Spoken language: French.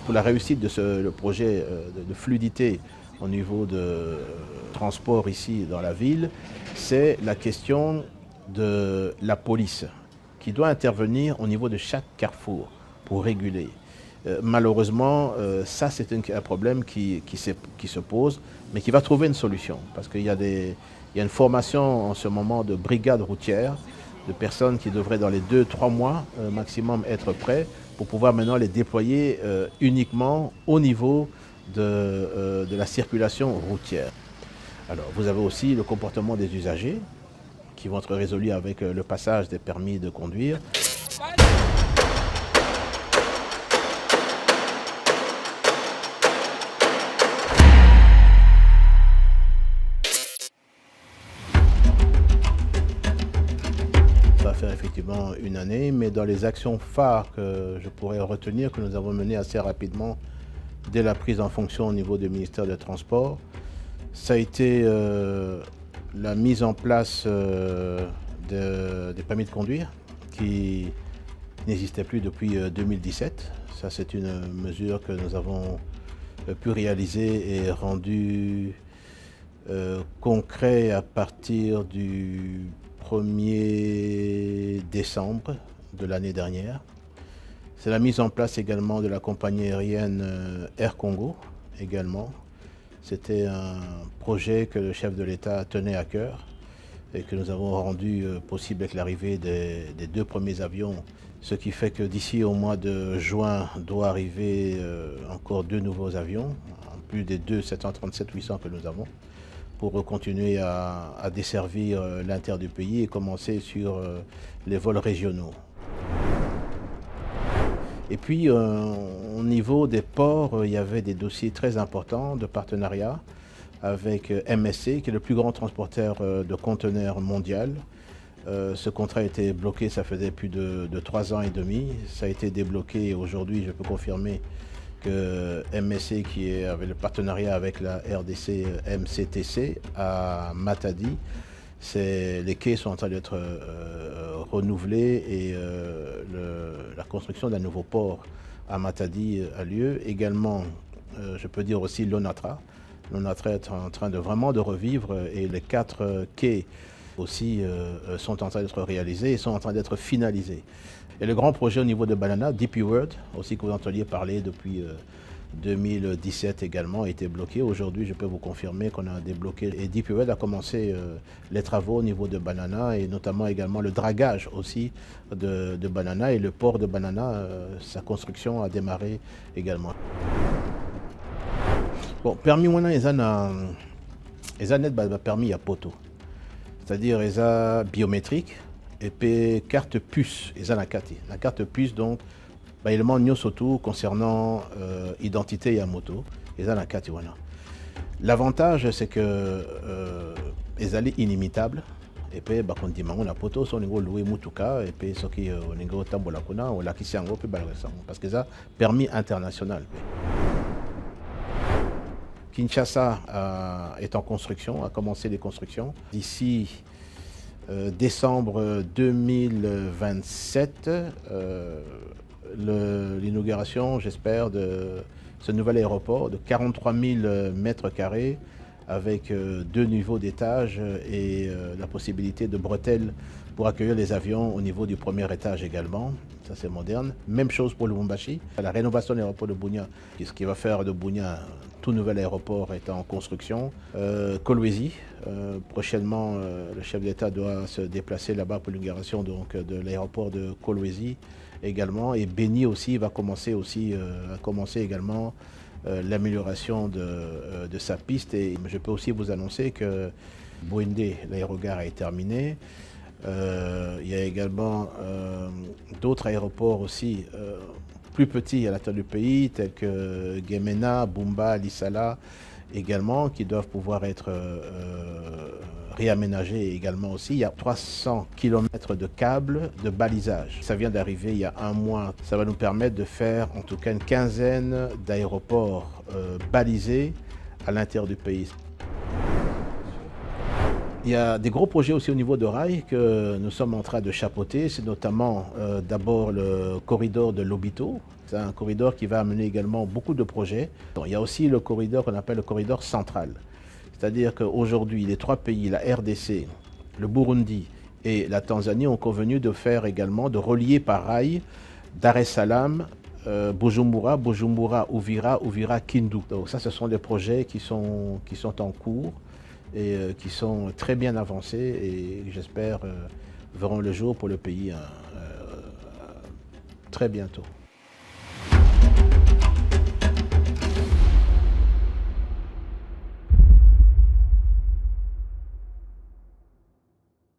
pour la réussite de le projet de fluidité au niveau de transport ici dans la ville, c'est la question de la police qui doit intervenir au niveau de chaque carrefour pour réguler. Malheureusement, ça c'est un problème qui se pose, mais qui va trouver une solution, parce qu'il y a une formation en ce moment de brigades routières, de personnes qui devraient dans les 2-3 mois maximum être prêts pour pouvoir maintenant les déployer uniquement au niveau de la circulation routière. Alors, vous avez aussi le comportement des usagers qui vont être résolus avec le passage des permis de conduire. Ça va faire effectivement une année, mais dans les actions phares que je pourrais retenir, que nous avons menées assez rapidement dès la prise en fonction au niveau du ministère des Transports, ça a été la mise en place des permis de conduire qui n'existaient plus depuis 2017. Ça, c'est une mesure que nous avons pu réaliser et rendue concret à partir du 1er décembre de l'année dernière. C'est la mise en place également de la compagnie aérienne Air Congo également. C'était un projet que le chef de l'État tenait à cœur et que nous avons rendu possible avec l'arrivée des 2 premiers avions, ce qui fait que d'ici au mois de juin doit arriver encore 2 nouveaux avions, en plus des 2 737-800 que nous avons, pour continuer à desservir l'intérieur du pays et commencer sur les vols régionaux. Et puis, au niveau des ports, il y avait des dossiers très importants de partenariat avec MSC, qui est le plus grand transporteur de conteneurs mondial. Ce contrat a été bloqué, ça faisait plus de 3 ans et demi. Ça a été débloqué aujourd'hui, je peux confirmer que MSC, qui avait le partenariat avec la RDC MCTC à Matadi, les quais sont en train d'être renouvelés et la construction d'un nouveau port à Matadi a lieu. Également, je peux dire aussi l'ONATRA. L'ONATRA est en train de vraiment de revivre et les 4 quais aussi sont en train d'être réalisés et sont en train d'être finalisés. Et le grand projet au niveau de Banana, DP World, aussi que vous entendiez parler depuis 2017 également, a été bloqué. Aujourd'hui, je peux vous confirmer qu'on a débloqué et DP World a commencé les travaux au niveau de Banana et notamment également le dragage aussi de Banana et le port de Banana, sa construction a démarré également. Bon, permis wana eza net permis à poto. C'est-à-dire eza biométrique et puis carte puce eza na kati. La carte puce donc élément nyonso tout concernant identité ya moto eza na kati wana. L'avantage c'est que ezali inimitable et puis bakondimango na poto so ningo louer mutuka et puis soki ningo tambola kuna o lakisi yango pe balasango parce que ça permis international. Kinshasa est en construction, a commencé les constructions. D'ici décembre 2027, l'inauguration, j'espère, de ce nouvel aéroport de 43 000 mètres carrés avec 2 niveaux d'étage et la possibilité de bretelles pour accueillir les avions au niveau du premier étage également. Ça c'est moderne. Même chose pour le Lubumbashi. La rénovation de l'aéroport de Bunia, ce qui va faire de Bunia un tout nouvel aéroport est en construction. Kolwezi, prochainement le chef d'État doit se déplacer là-bas pour l'inauguration de l'aéroport de Kolwezi également. Et Beni aussi va commencer également l'amélioration de sa piste. Et je peux aussi vous annoncer que Bouende, l'aérogare est terminé. Il y a également d'autres aéroports aussi plus petits à l'intérieur du pays, tels que Gemena, Bumba, Lissala également, qui doivent pouvoir être réaménagés également aussi. Il y a 300 km de câbles de balisage. Ça vient d'arriver il y a un mois. Ça va nous permettre de faire en tout cas une quinzaine d'aéroports balisés à l'intérieur du pays. Il y a des gros projets aussi au niveau de rail que nous sommes en train de chapeauter. C'est notamment d'abord le corridor de Lobito C'est un corridor qui va amener également beaucoup de projets. Il y a aussi le corridor qu'on appelle le corridor central. C'est-à-dire qu'aujourd'hui, les 3 pays, la RDC, le Burundi et la Tanzanie, ont convenu de faire également, de relier par rail Dar es Salaam, Bujumbura, Bujumbura, Uvira, Uvira, Kindu. Donc ça, ce sont des projets qui sont en cours et qui sont très bien avancés et j'espère verront le jour pour le pays très bientôt.